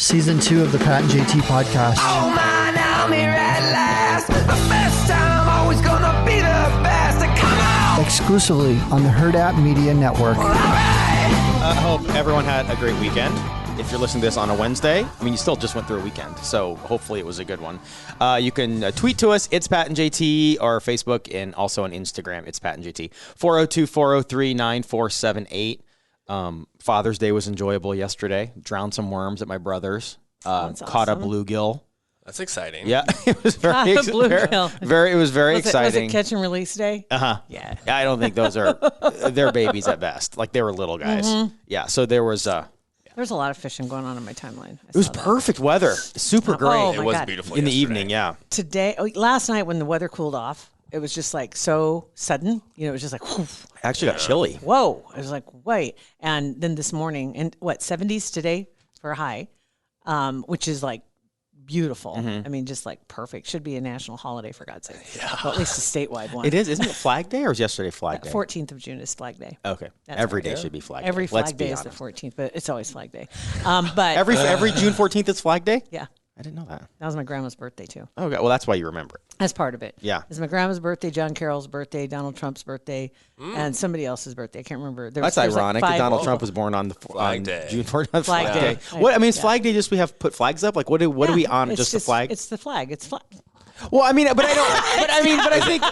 Season 2 of the Pat and JT podcast. Oh man, I'm here at last. The best time, always gonna be the best. Come on! Exclusively on the Hurrdat Media Network. I hope everyone had a great weekend. If you're listening to this on a Wednesday, I mean, you still just went through a weekend, so hopefully it was a good one. You can tweet to us, it's Pat and JT, or Facebook, and also on Instagram, it's Pat and JT. 402-403-9478. Father's Day was enjoyable yesterday. Drowned some worms at my brother's. Caught a bluegill. That's exciting. Yeah, it was very, It was very exciting. Was it catch and release day? Yeah. I don't think those are they're babies at best. Like they were little guys. Mm-hmm. Yeah. So there was there's a lot of fishing going on in my timeline. It was perfect weather. Super great. Oh, it was God. beautiful in the yesterday. evening. Yeah. Last night when the weather cooled off, it was just like so sudden. You know, it was just like, whew. I actually got chilly. Whoa. I was like, wait. And then this morning, and 70s today for a high, which is like beautiful. Mm-hmm. I mean, just like perfect. Should be a national holiday, for God's sake. Yeah. Well, at least a statewide one. It is. Isn't it Flag Day or was yesterday Flag Day? 14th of June is Flag Day. Okay. That's Every right. day should be Flag Day. Every Let's Flag Day be is the honest. 14th, but it's always Flag Day. But Every June 14th is Flag Day? yeah. I didn't know that. That was my grandma's birthday, too. Okay. Well, that's why you remember it. That's part of it. Yeah. It's my grandma's birthday, John Carroll's birthday, Donald Trump's birthday, and somebody else's birthday. I can't remember. That's ironic that Donald Trump was born on Flag Day. June 4th. Flag Day. What I mean, is Flag Day just we have put flags up? Like what do we honor? It's Just the flag? It's the flag. It's flag. Well, I mean, but I don't. But I think.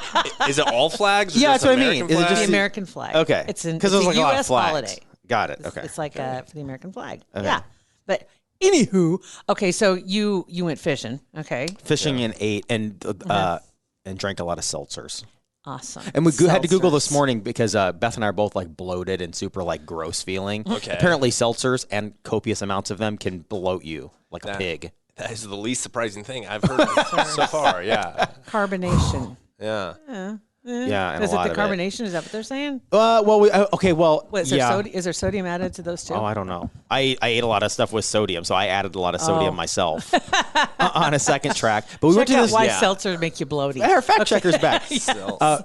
Is it all flags? Or Yeah, just that's what I mean. American Is it flags? just The American flag. Okay. It's because it's there's like a lot of U.S. flags. holiday. Got it. Okay. It's like for the American flag. Okay. Yeah. But anywho, okay, so you went fishing. Okay. Fishing and ate and drank a lot of seltzers. Awesome. And we had to Google this Seltzers. morning because Beth and I are both like bloated and super like gross feeling. Okay. Apparently, seltzers and copious amounts of them can bloat you like a pig. That is the least surprising thing I've heard so far. Yeah. Carbonation. Yeah. Yeah, and Is a it lot the of carbonation? Is that what they're saying? Okay. Well, What, is there sodium added to those too? Oh, I don't know. I ate a lot of stuff with sodium, so I added a lot of sodium myself on a second track. But we went to Check out this. why seltzers make you bloaty. Our fact checker's back.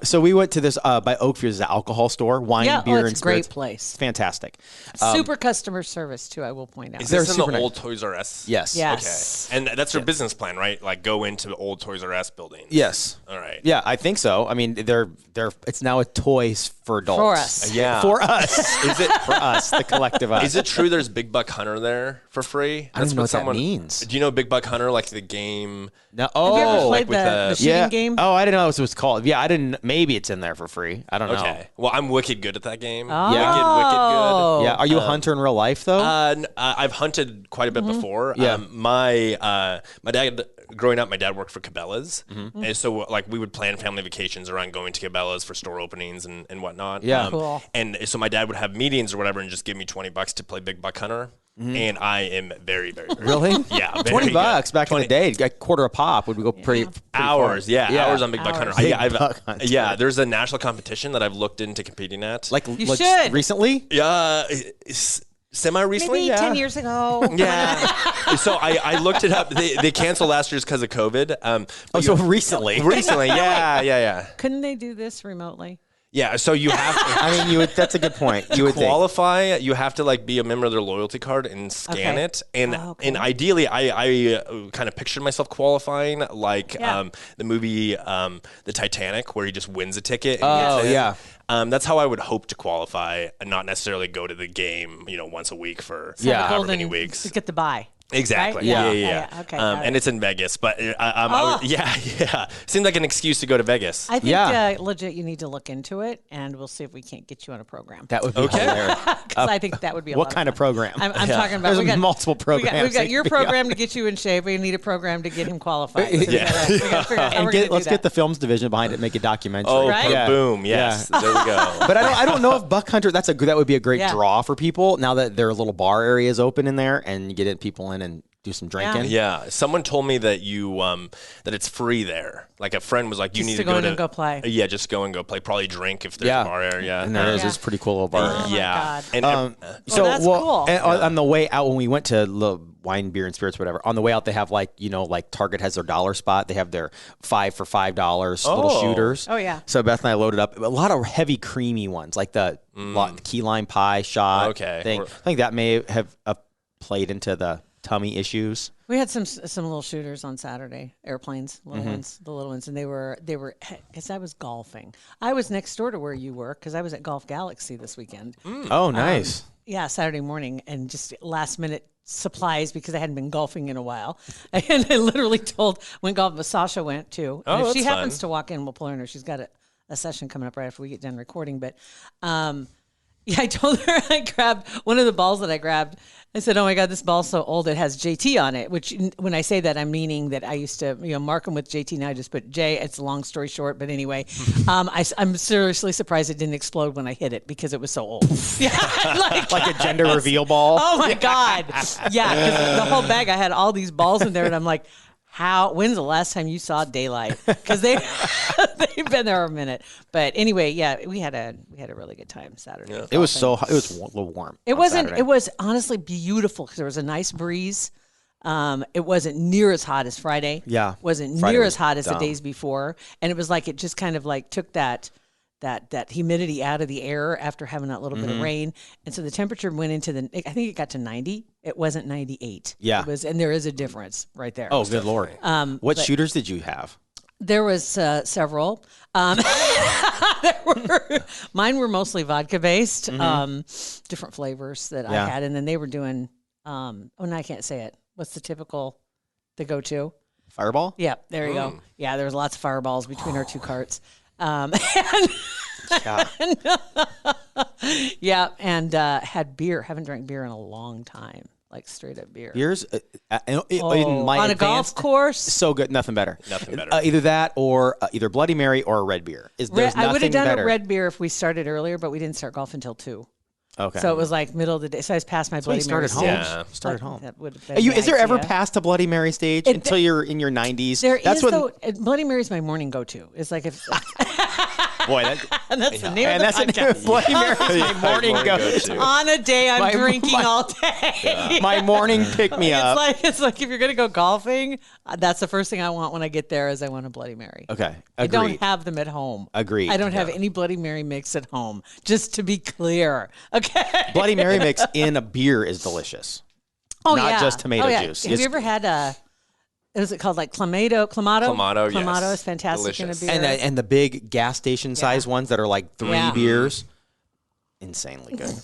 So we went to this by Oakview, this alcohol store, wine, beer, it's and a spirits. great place. It's fantastic. Super customer service too, I will point out. Is They're this in super the nice. old Toys R Us? Yes. Yes. Okay. And that's their business plan, right? Like go into the old Toys R Us building. Yes. All right. Yeah, I think so. I mean, they're it's now a toys for adults. For us. Yeah. For us. Is it for us, the collective us? Is it true there's Big Buck Hunter there for free? I don't even know what that means. Do you know Big Buck Hunter, like the game? No. Have you ever Oh, played with the shooting game? Oh, I didn't know what it was called. Yeah, I didn't. Maybe it's in there for free. I don't know. Okay. Well, I'm wicked good at that game. Oh. Wicked Yeah. Are you a hunter in real life though? good. I've hunted quite a bit before. Yeah. My dad, growing up, my dad worked for Cabela's, Mm-hmm. and so like we would plan family vacations around going to Cabela's for store openings and whatnot. Yeah. Cool. And so my dad would have meetings or whatever, and just give me $20 to play Big Buck Hunter, and I am very, very, very Really? good. Yeah, very $20 good. back in the day, a quarter a pop would go pretty Hours, far. yeah, hours on Big Buck Hunter. Big Buck Hunter. Yeah, there's a national competition that I've looked into competing at. Like should. recently. yeah, semi-recently, Maybe yeah. 10 years ago. Yeah. So I looked it up. They canceled last year's because of COVID. So recently. Recently, yeah. Couldn't they do this remotely? Yeah, so you have to I mean, that's a good point. You would think. qualify. You have to like be a member of their loyalty card and scan Okay. it. And okay. and ideally, I kind of pictured myself qualifying like Yeah. the movie The Titanic, where he just wins a ticket. And Oh, gets in. yeah. That's how I would hope to qualify, and not necessarily go to the game, once a week for Yeah. however many weeks. To get the buy. Exactly. Right? Yeah. Okay. got And it. it's in Vegas, but yeah. Seemed like an excuse to go to Vegas. I think Yeah. legit you need to look into it, and we'll see if we can't get you on a program. That would be Okay. hilarious. Because I think that would be a What lot kind of program? I'm talking about. There's we got multiple programs. We've got that your could be program to get you in shape. We need a program to get him qualified. So we Yeah. gotta figure out how And we're gonna do let's get the that. films division behind it, and make a documentary. Oh, Right? Yeah. boom! Yes, Yeah. there we go. But I don't know if Buck Hunter. That would be a great Yeah. draw for people now that their little bar area is open in there, and you get people in and do some drinking. Yeah, someone told me that that it's free there. Like a friend was like, "You Just need to to go go in to and go play. Yeah, just go and go play. Probably drink if there's Yeah. a bar area. And there is Yeah. this pretty cool little bar. Oh, my yeah. God. And that's cool. And on the way out, when we went to wine, beer, and spirits, whatever, on the way out, they have like Target has their dollar spot. They have their 5 for $5 little Oh. shooters. Oh, yeah. So Beth and I loaded up a lot of heavy, creamy ones, like the key lime pie shot Okay. thing. Or- I think that may have played into the tummy issues? We had some little shooters on Saturday, airplanes, little ones, the little ones, and they were because I was golfing. I was next door to where you were because I was at Golf Galaxy this weekend. Oh, nice. Yeah, Saturday morning, and just last minute supplies because I hadn't been golfing in a while. And I literally went golfing, but Sasha went too. Oh, And if she that's happens fun. to walk in, we'll pull her in. Her. She's got a session coming up right after we get done recording. But yeah, I told her I grabbed one of the balls that I grabbed. I said, "Oh my God, this ball's so old. It has JT on it." Which, when I say that, I'm meaning that I used to, mark them with JT. Now I just put J. It's a long story short, but anyway, I'm seriously surprised it didn't explode when I hit it because it was so old. Yeah, Like a gender reveal ball. oh my God, yeah. Because the whole bag, I had all these balls in there, and I'm like, when's the last time you saw daylight? Because they've been there a minute. But anyway, yeah, we had a really good time Saturday. It was so hot. It was a little warm. It on wasn't. Saturday. It was honestly beautiful because there was a nice breeze. It wasn't near as hot as Friday. Yeah. wasn't Friday near was as hot as dumb. the days before, and it was like it just kind of like took that humidity out of the air after having that little bit Mm-hmm. of rain, and so the temperature went into I think it got to 90. It wasn't 98. Yeah. it was, and there is a difference right there. Oh, good Lord. What shooters did you have? There was several. Mine were mostly vodka based, different flavors that Yeah. I had, and then they were doing. No, I can't say it. What's the go-to? Fireball? Yeah, there you go. Yeah, there was lots of fireballs between our two carts. Yeah. And had beer. Haven't drank beer in a long time, like straight up beer. Beers? In my On a golf advanced- course. So good. Nothing better. Nothing better. Either that or either Bloody Mary or a red beer. There's I would have nothing done better. a red beer if we started earlier, but we didn't start golf until 2. Okay. So it was like middle of the day. So I was past my So you Bloody Mary started home. stage. Yeah. Started home. That would have been Is the there ever idea. past a Bloody Mary stage until you're in your 90s? That's though. Bloody Mary's my morning go-to. It's like if Boy, that, and that's the name and of that's the the name of podcast. Bloody Mary is my morning go-to. On a day I'm My- drinking my- all day. My morning pick-me-up. It's like if you're gonna go golfing, that's the first thing I want when I get there is I want a Bloody Mary. Okay, I agreed. don't have them at home. Agreed. I don't have any Bloody Mary mix at home. Just to be clear, okay. Bloody Mary mix in a beer is delicious. Oh not yeah. just tomato Oh, yeah. juice. Have It's- you ever had is it called like Clamato? Clamato, yes. Clamato is fantastic Delicious. in a beer. and the big gas station size ones that are like 3 Yeah. beers, insanely good.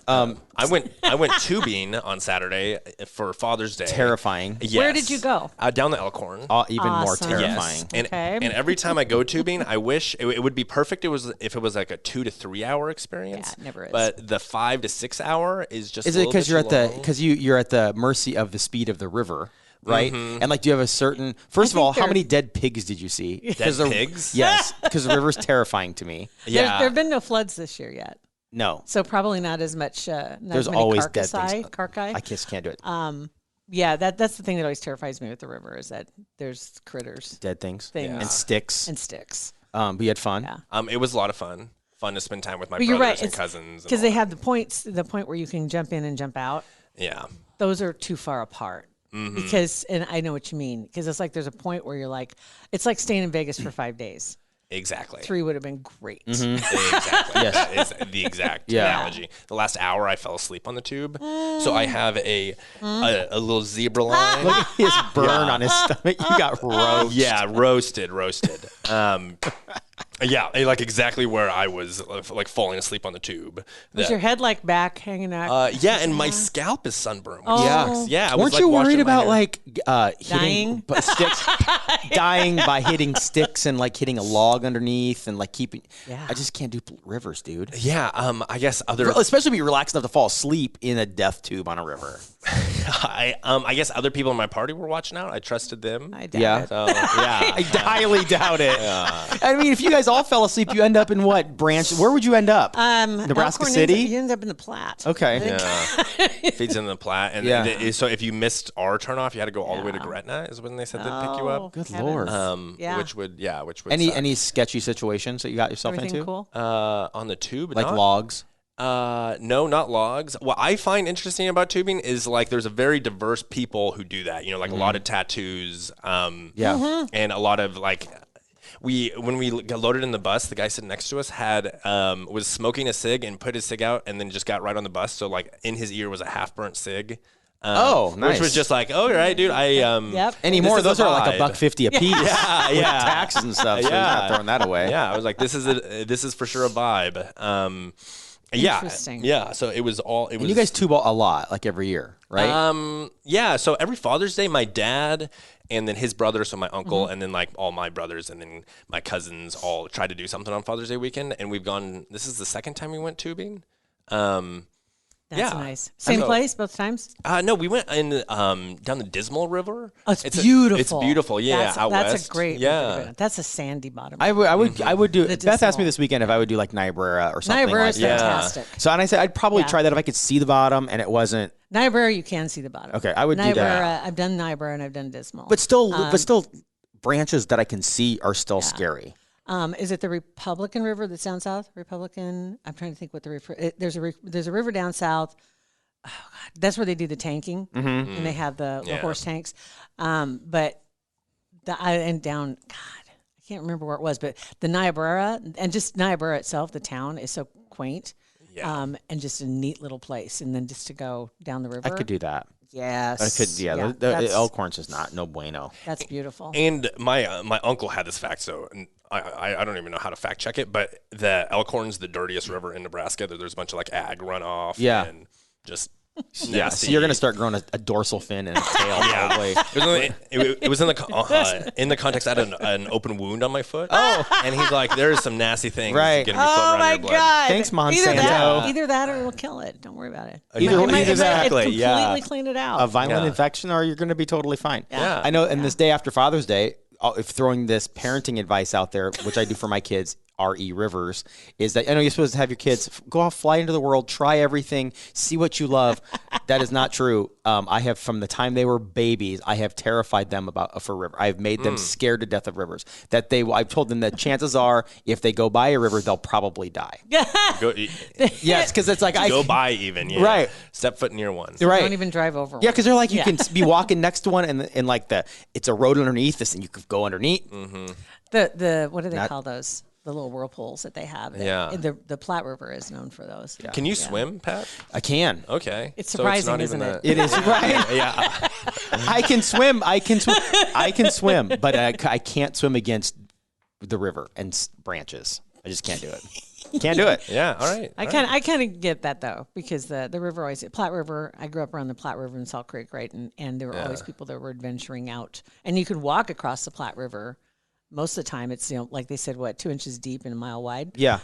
I went tubing on Saturday for Father's Day. Terrifying. Yes. Where did you go? Down the Elkhorn. Even more Awesome. terrifying. And Okay. and every time I go tubing, I wish it would be perfect. If it was like a 2 to 3 hour experience. Yeah, it never is. But the 5 to 6 hour is just. Is a it little because bit you're too at long. you're at the mercy of the speed of the river, right? And like, do you have a certain? First of think all, how they're- many dead pigs did you see? Dead the, pigs? Yes, because the river's terrifying to me. Yeah. There have been no floods this year yet. No, So probably not as much. Not there's as many always dead carcassi, things. carcai. I just can't do it. Yeah, that's the thing that always terrifies me with the river is that there's critters, Dead things things. and sticks. and sticks. But you had fun. Yeah. It was a lot of fun. Fun to spend time with my But brothers you're right, and cousins. because they have the point where you can jump in and jump out. Yeah. Those are too far apart. Because, and I know what you mean, because it's like there's a point where you're like, it's like staying in Vegas for 5 days. Exactly. 3 would have been great. Exactly. Yes. That is the exact Yeah. analogy. The last hour, I fell asleep on the tube, so I have a little zebra line. Look at his burn on his stomach. You got roast. Yeah, roasted. Yeah, like exactly where I was, like falling asleep on the tube. Was your head like back hanging out? Yeah, and my scalp is sunburned. Which Yeah. sucks. Yeah. I was, Weren't like, you washing worried my about hair. like Dying? hitting sticks, dying by hitting sticks and like hitting a log underneath and like keeping? Yeah. I just can't do rivers, dude. Yeah. I guess other. Especially if you're relaxed enough to fall asleep in a death tube on a river. I guess other people in my party were watching out. I trusted them. I doubt Yeah. it. So yeah. I highly doubt it. I mean, if you guys all fell asleep, you end up in what branch? Where would you end up? Nebraska Elkhorn City? You end up in the Platte. Okay. Yeah. Feeds into the Platte. And Yeah. so if you missed our turnoff, you had to go all the way to Yeah. Gretna is when they said they'd pick you Oh, up. Good heavens. Lord. Yeah. Which would Any suck. any sketchy situations that you got yourself Everything into? cool? on the tube? Like not, logs? No, not logs. What I find interesting about tubing is like there's a very diverse people who do that. You know, like a lot of tattoos. Yeah. And a lot of like. When we got loaded in the bus, the guy sitting next to us was smoking a cig and put his cig out and then just got right on the bus. So like in his ear was a half burnt cig. Nice. Which was just like, all right, dude. Yep. Anymore, this is those a are like vibe. $1.50 a piece. Yeah, with yeah. taxes and stuff. So you're not throwing that away. Yeah, I was like, this is for sure a vibe. Interesting. Yeah. So it was. And you guys tube a lot, like every year, right? Yeah. So every Father's Day, my dad and then his brother, so my uncle, and then like all my brothers and then my cousins all try to do something on Father's Day weekend. And we've gone. This is the second time we went tubing. That's nice. Same place both times? No, we went in down the Dismal River. Oh, it's beautiful. It's beautiful. Yeah, out that's west. a great. Yeah, that's a sandy bottom. I would do. The Beth asked me Dismal. this weekend if I would do like Niobrara or something Niobrara like is that. fantastic. So and I said I'd probably Yeah. try that if I could see the bottom and it wasn't. Niobrara, you can see the bottom. Okay, I would do that. I've done Niobrara and I've done Dismal. But still, branches that I can see are still scary. Is it the Republican River that's down south? Republican. I'm trying to think what the river. There's a river down south. Oh God, that's where they do the tanking, and they have the horse tanks. But and down. God, I can't remember where it was, but the Niobrara and just Niobrara itself, the town is so quaint. Yeah. And just a neat little place, and then just to go down the river. I could do that. Yes. I could. Yeah. The Elkhorns is no bueno. That's beautiful. And my uncle had this fact, so I don't even know how to fact check it, but the Elkhorn's the dirtiest river in Nebraska. There's a bunch of like ag runoff. Yeah. And just Yeah, so you're gonna start growing a dorsal fin and a tail, probably. It was in the context. I had an open wound on my foot. Oh, and he's like, "There's some nasty things Right. getting me floating around your blood." Thanks, Monsanto. Either that or it'll kill it. Don't worry about it. Either- It might exactly, completely yeah. clean it out. A violent Yeah. infection, or you're going to be totally fine. Yeah. I know. And this day after Father's Day, if throwing this parenting advice out there, which I do for my kids, R.E. Rivers, is that I know you're supposed to have your kids go off, fly into the world, try everything, see what you love. That is not true. I have, from the time they were babies, I have terrified them about a fur river. I've made them scared to death of rivers. I've told them that chances are, if they go by a river, they'll probably die. Yes, because it's like go by even. Yeah. Right. Step foot near one. Right. Don't even drive over. Yeah, one. because they're like, you can be walking next to one and like it's a road underneath this and you could go underneath. The what do they call those? The little whirlpools that they have. Yeah. The Platte River is known for those. Can you swim, Pat? I can. Okay. It's So surprising, not isn't even it? It is right. Yeah. I can swim. I can swim, but I can't swim against the river and branches. I just can't do it. Can't do it. Yeah. All right. I kind of get that though, because the river always Platte River. I grew up around the Platte River and Salt Creek, right? And there were always people that were adventuring out, and you could walk across the Platte River. Most of the time, it's like they said, 2 inches deep and a mile wide. Yeah.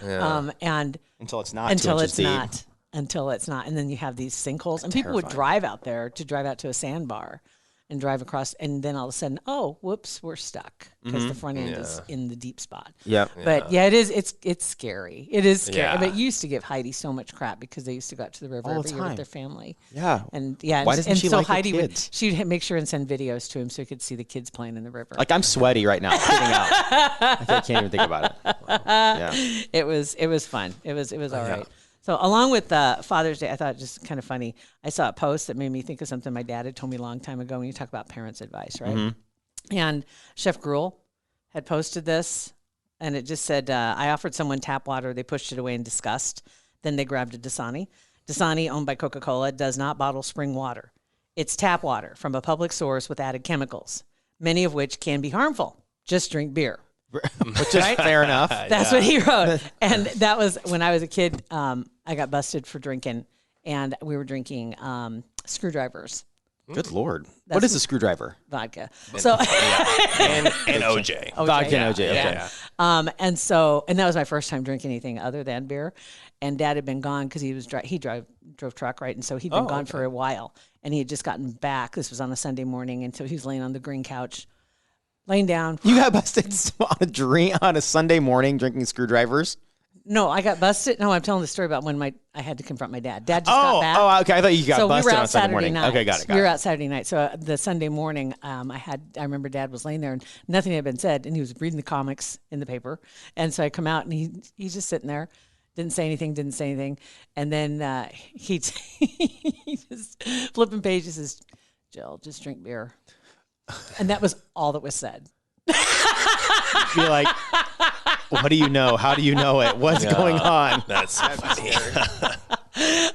And Until it's not. 2 until inches it's deep. not. Until it's not, and then you have these sinkholes, and people would drive out there to drive out to a sandbar, and drive across, and then all of a sudden, oh, whoops, we're stuck because the front end is in the deep spot. Yep. But it is. It's scary. It is scary. Yeah. But it used to give Heidi so much crap because they used to go out to the river All the every year time. with their family. Yeah. And Why doesn't she so like the Heidi kids? she'd make sure and send videos to him so he could see the kids playing in the river. Like I'm sweaty right now, sitting out. I can't even think about it. Yeah. It was fun. It was all right. So along with Father's Day, I thought it just kind of funny. I saw a post that made me think of something my dad had told me a long time ago when you talk about parents' advice, right? And Chef Gruel had posted this, and it just said, I offered someone tap water. They pushed it away in disgust. Then they grabbed a Dasani. Dasani, owned by Coca-Cola, does not bottle spring water. It's tap water from a public source with added chemicals, many of which can be harmful. Just drink beer. Which is fair enough. That's what he wrote. And that was when I was a kid. I got busted for drinking, and we were drinking screwdrivers, Good Lord. What is a screwdriver? vodka. So And OJ. Vodka and OJ. Okay. Yeah. and that was my first time drinking anything other than beer. And Dad had been gone because he drove truck, right? And so he'd been gone for a while, and he had just gotten back. This was on a Sunday morning, and so he was laying on the green couch, laying down. You got busted on a Sunday morning drinking screwdrivers? No, I got busted. No, I'm telling the story about when I had to confront my dad. Dad just got back. Oh, okay. I thought you got So we busted were out on Sunday Saturday morning. night. Okay, got it. We were out Saturday night. So the Sunday morning, I remember Dad was laying there and nothing had been said, and he was reading the comics in the paper. And so I come out and he's just sitting there, didn't say anything, and then he just flipping pages. Says, "Jill, just drink beer," and that was all that was said. Be like, what do you know? How do you know it? What's going on? That's so funny.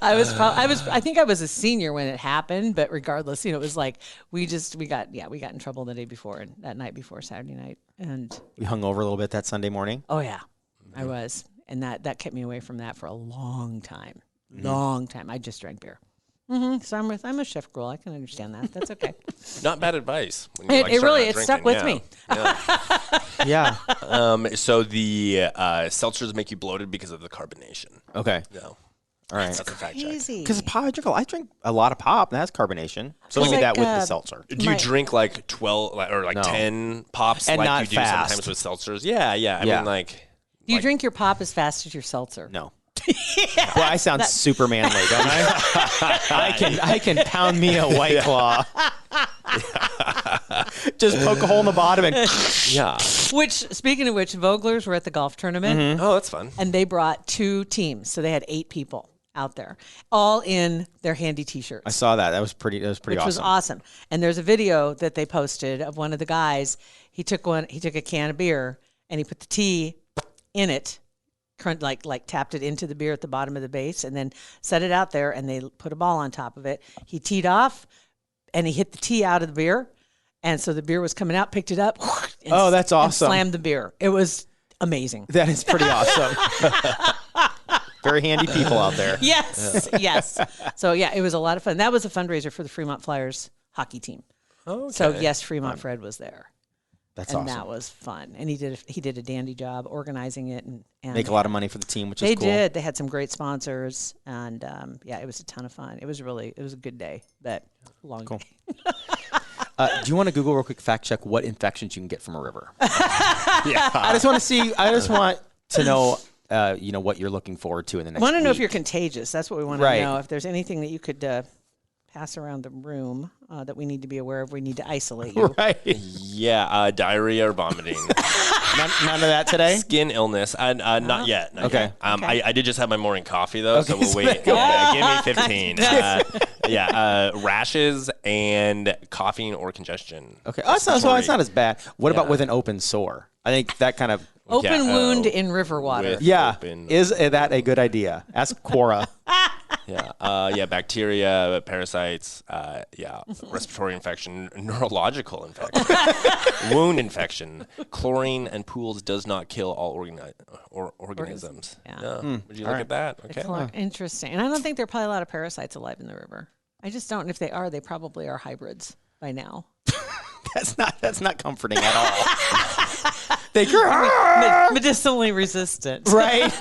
I think I was a senior when it happened, but regardless, it was like we got in trouble the day before and that night before Saturday night. And We hung over a little bit that Sunday morning. oh yeah, I was. And that kept me away from that for a long time. Long time. I just drank beer. So I'm a chef girl. I can understand that. That's okay. Not bad advice. When you, It really start stuck not with drinking. me. Yeah. So the seltzers make you bloated because of the carbonation. Okay. No. All right. That's a fact check. Easy. Because I drink a lot of pop, and that's carbonation. So It's maybe like, that with the seltzer. Do you drink like 12 or like No. 10 pops And like not you do fast. sometimes with seltzers? Yeah. I Yeah. mean, like, Do you drink your pop as fast as your seltzer? No. Well, I sound super manly, don't I? I can pound me a White Claw. Just poke a hole in the bottom and yeah. Which, speaking of which, Voglers were at the golf tournament, Oh, that's fun. and they brought 2 teams, so they had 8 people out there, all in their handy T-shirts. I saw that. That was pretty which awesome. was awesome. And there's a video that they posted of one of the guys. He took a can of beer and he put the tea in it, like tapped it into the beer at the bottom of the base, and then set it out there. And they put a ball on top of it. He teed off, and he hit the tea out of the beer, and so the beer was coming out. Picked it up. And Oh, that's and awesome. slammed the beer. It was amazing. That is pretty awesome. Very handy people out there. Yes, yes. So yeah, it was a lot of fun. That was a fundraiser for the Fremont Flyers hockey team. Okay. So yes, Fremont Fred was there. That's And awesome. that was fun. And he did a dandy job organizing it and Make a lot of money for the team, which is they cool. did. They had some great sponsors, and it was a ton of fun. It was a good day, but long day. Do you want to Google real quick fact check what infections you can get from a river? Yeah. I just want to know what you're looking forward to in the next I want to know if week. you're contagious. That's what we want Right. to know. If there's anything that you could pass around the room that we need to be aware of, we need to isolate you. Right. Yeah, diarrhea or vomiting. None of that today? Skin illness. Not yet. Not Okay. yet. Okay. I did just have my morning coffee, though, so Okay, we'll so wait. Yeah, give me 15. Rashes and coughing or congestion. Okay. Oh, it's not as bad. What about with an open sore? I think that kind of... Open wound in river water. with- Yeah. Open- Is that a good idea? Ask Quora. Bacteria, parasites, respiratory infection, neurological infection, wound infection. Chlorine and pools does not kill all organisms. Yeah. Would you look at that? Okay. Interesting. And I don't think there are probably a lot of parasites alive in the river. I just don't. If they are, they probably are hybrids by now. That's not comforting at all. They Medicinally resistant. right.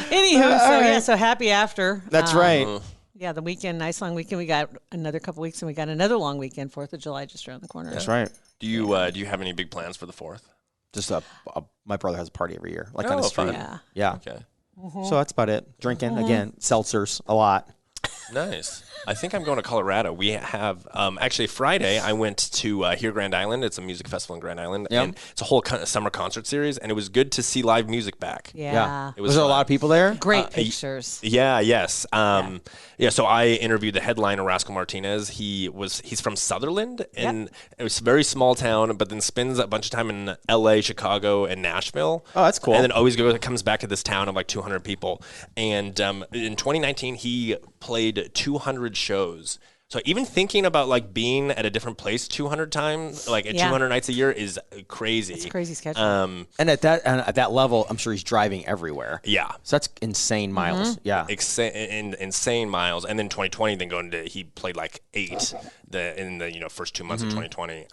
Anywho, so happy after. That's right. Yeah, the weekend, nice long weekend. We got another couple weeks, and we got another long weekend. 4th of July just around the corner. That's right. Do you have any big plans for the 4th? Just my brother has a party every year, like on Oh, the street. fun. Yeah. Yeah. Okay. So that's about it. Drinking again, seltzers a lot. Nice. I think I'm going to Colorado. We have actually Friday. I went to here Grand Island. It's a music festival in Grand Island, Yep. and it's a whole summer concert series. And it was good to see live music back. Yeah. It Was there a fun. lot of people there? Great pictures. Yeah. Yes. So I interviewed the headliner, Rascal Martinez. He's from Sutherland, and it was a very small town, but then spends a bunch of time in L.A., Chicago, and Nashville. Oh, that's cool. And then always comes back to this town of like 200 people. And in 2019, he played 200 shows. So even thinking about like being at a different place 200 times, like at 200 nights a year, is crazy. It's a crazy schedule. And at that level, I'm sure he's driving everywhere. Yeah. So that's insane miles. Yeah. Insane miles. And then 2020, he played like 8 in the first 2 months of 2020.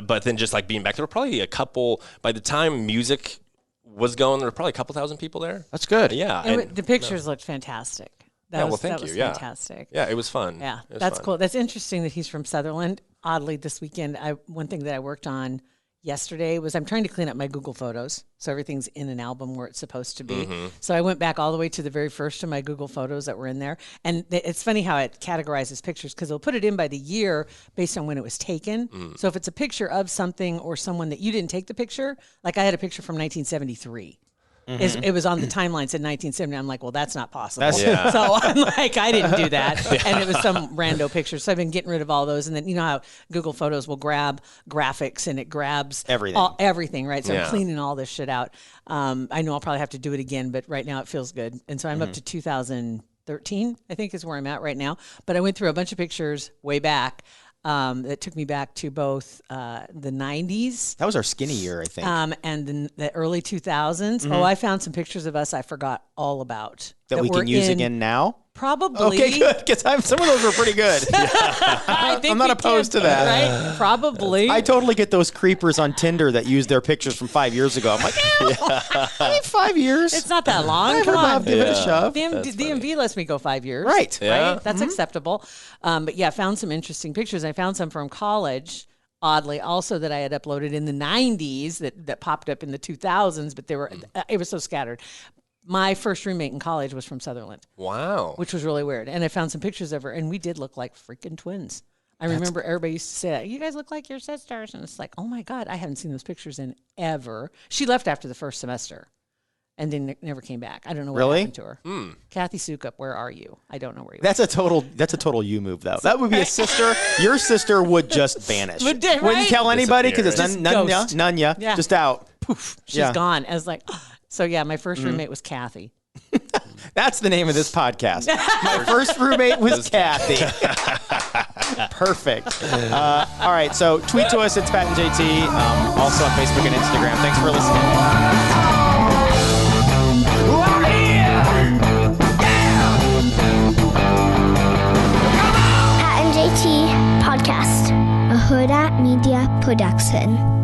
But then just like being back, there were probably a couple. By the time music was going, there were probably a couple thousand people there. That's good. Yeah. The pictures looked fantastic. That was fantastic. Yeah, it was fun. Yeah, It was that's fun. cool. That's interesting that he's from Sutherland. Oddly, this weekend, one thing that I worked on yesterday was I'm trying to clean up my Google Photos so everything's in an album where it's supposed to be. So I went back all the way to the very first of my Google Photos that were in there. And it's funny how it categorizes pictures because it'll put it in by the year based on when it was taken. So if it's a picture of something or someone that you didn't take the picture, like I had a picture from 1973. It was on the timeline, said 1970. I'm like, well, that's not possible. Yeah. So I'm like, I didn't do that. And it was some rando picture. So I've been getting rid of all those. And then you know how Google Photos will grab graphics and it grabs everything, right? So I'm cleaning all this shit out. I know I'll probably have to do it again, but right now it feels good. And so I'm up to 2013, I think is where I'm at right now. But I went through a bunch of pictures way back. That took me back to both the 90s. That was our skinny year, I think. And the early 2000s. Oh, I found some pictures of us I forgot all about. That we can use again now? Probably. Okay, good. Because some of those were pretty good. I'm not opposed to that. Right? Probably. I totally get those creepers on Tinder that use their pictures from 5 years ago. I'm like, I need 5 years. It's not that long. Come on. Give it a shove. The DMV lets me go 5 years. Right. Yeah. Right? That's acceptable. But yeah, I found some interesting pictures. I found some from college, oddly, also that I had uploaded in the 90s that popped up in the 2000s, but they were it was so scattered. My first roommate in college was from Sutherland. Wow. Which was really weird. And I found some pictures of her, and we did look like freaking twins. I remember everybody used to say that. You guys look like your sisters. And it's like, oh, my God, I haven't seen those pictures in ever. She left after the first semester and then never came back. I don't know what happened to her. Kathy Sukup, where are you? I don't know where you are. That's a total you move, though. That would be a sister. Your sister would just vanish. Right? Wouldn't tell anybody because it's Just none ya. Yeah. Just out. Poof. She's gone. I was like, so yeah, my first roommate was Kathy. That's the name of this podcast. My first roommate was Kathy. Perfect. All right, so tweet to us. It's Pat and JT. Also on Facebook and Instagram. Thanks for listening. Pat and JT Podcast, a Hurrdat Media Production.